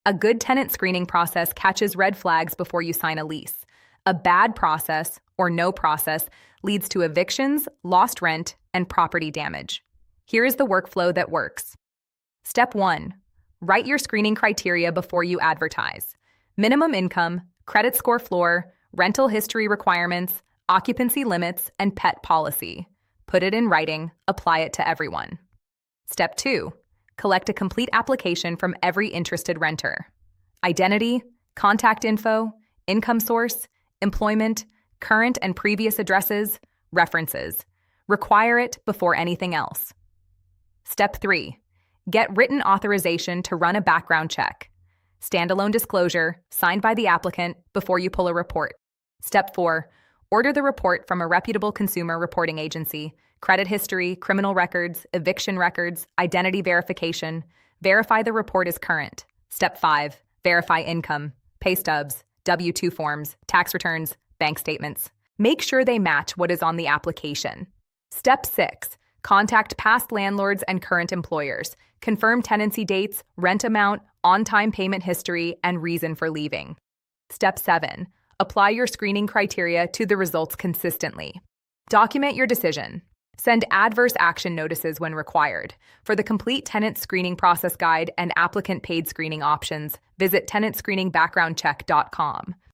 A good tenant screening process catches red flags before you sign a lease. A bad process, or no process, leads to evictions, lost rent, and property damage. Here is the workflow that works. Step 1. Write your screening criteria before you advertise. Minimum income, credit score floor, rental history requirements, occupancy limits, and pet policy. Put it in writing, apply it to everyone. Step 2. Collect a complete application from every interested renter. Identity, contact info, income source, employment, current and previous addresses, references. Require it before anything else. Step 3. Get written authorization to run a background check. Standalone disclosure, signed by the applicant before you pull a report. Step 4. Order the report from a reputable consumer reporting agency. Credit history, criminal records, eviction records, identity verification. Verify the report is current. Step 5. Verify income, pay stubs, W-2 forms, tax returns, bank statements. Make sure they match what is on the application. Step 6. Contact past landlords and current employers. Confirm tenancy dates, rent amount, on-time payment history, and reason for leaving. Step 7. Apply your screening criteria to the results consistently. Document your decision. Send adverse action notices when required. For the complete tenant screening process guide and applicant paid screening options, visit tenantscreeningbackgroundcheck.com.